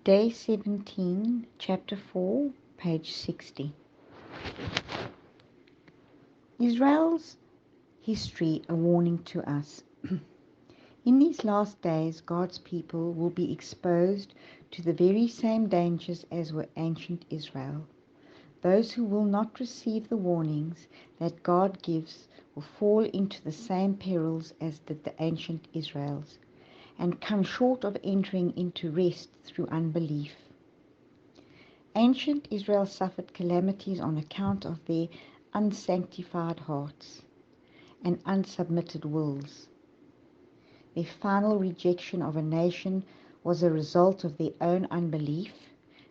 Day 17, Chapter 4, page 60. Israel's history, a warning to us. In these last days, God's people will be exposed to the very same dangers as were ancient Israel. Those who will not receive the warnings that God gives will fall into the same perils as did the ancient Israels, and come short of entering into rest through unbelief. Ancient Israel suffered calamities on account of their unsanctified hearts and unsubmitted wills. Their final rejection of a nation was a result of their own unbelief,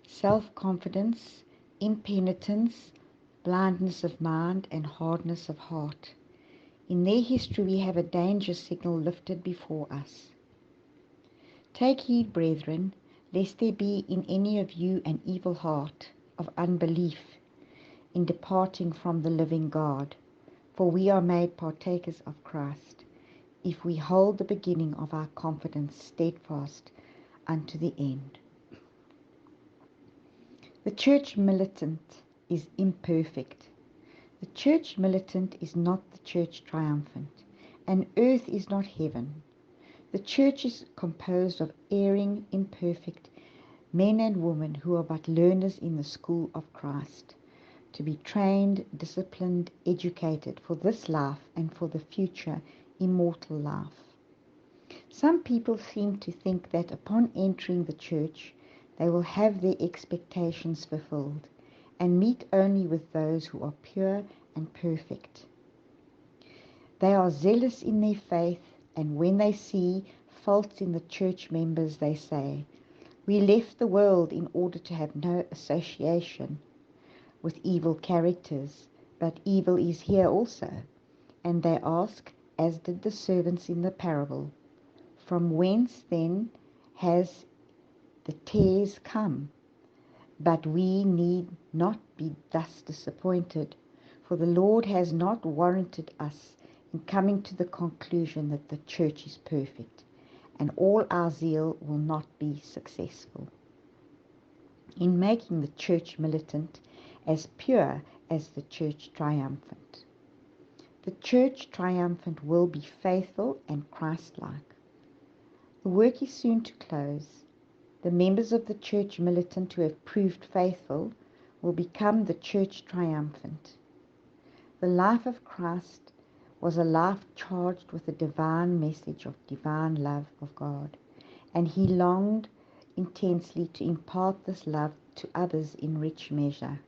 self-confidence, impenitence, blindness of mind, and hardness of heart. In their history we have a danger signal lifted before us. Take heed, brethren, lest there be in any of you an evil heart of unbelief in departing from the living God. For we are made partakers of Christ, if we hold the beginning of our confidence steadfast unto the end. The church militant is imperfect. The church militant is not the church triumphant, and earth is not heaven. The church is composed of erring, imperfect men and women who are but learners in the school of Christ, to be trained, disciplined, educated for this life and for the future immortal life. Some people seem to think that upon entering the church they will have their expectations fulfilled and meet only with those who are pure and perfect. They are zealous in their faith, and when they see faults in the church members, they say, "We left the world in order to have no association with evil characters, but evil is here also." And they ask, as did the servants in the parable, "From whence then has the tares come?" But we need not be thus disappointed, for the Lord has not warranted us in coming to the conclusion that the church is perfect, and all our zeal will not be successful in making the church militant as pure as the church triumphant. The church triumphant will be faithful and Christ-like. The work is soon to close. The members of the church militant who have proved faithful will become the church triumphant. The life of Christ was a life charged with the divine message of divine love of God, and he longed intensely to impart this love to others in rich measure.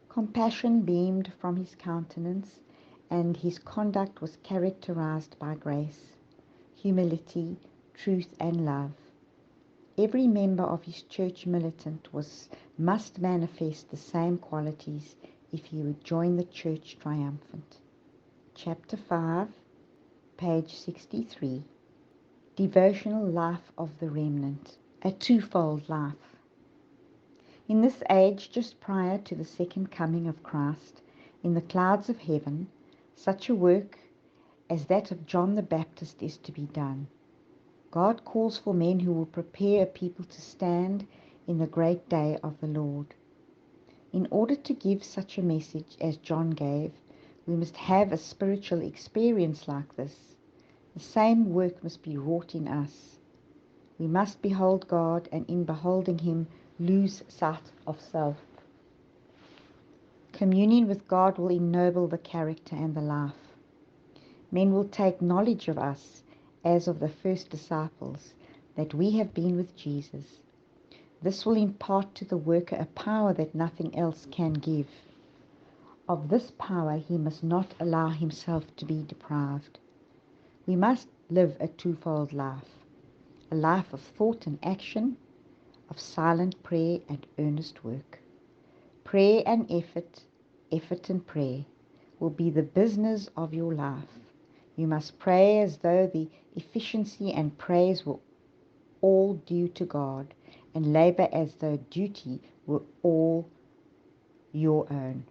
Compassion beamed from his countenance, and his conduct was characterized by grace, humility, truth, and love. Every member of his church militant must manifest the same qualities if he would join the church triumphant. Chapter 5, page 63. Devotional life of the remnant, a twofold life. In this age, just prior to the second coming of Christ, in the clouds of heaven, such a work as that of John the Baptist is to be done. God calls for men who will prepare a people to stand in the great day of the Lord. In order to give such a message as John gave, we must have a spiritual experience like this. The same work must be wrought in us. We must behold God, and in beholding him lose sight of self. Communion with God will ennoble the character and the life. Men will take knowledge of us, as of the first disciples, that we have been with Jesus. This will impart to the worker a power that nothing else can give. Of this power he must not allow himself to be deprived. We must live a twofold life, a life of thought and action, of silent prayer and earnest work. Prayer and effort, effort and prayer, will be the business of your life. You must pray as though the efficiency and praise were all due to God, and labor as though duty were all your own.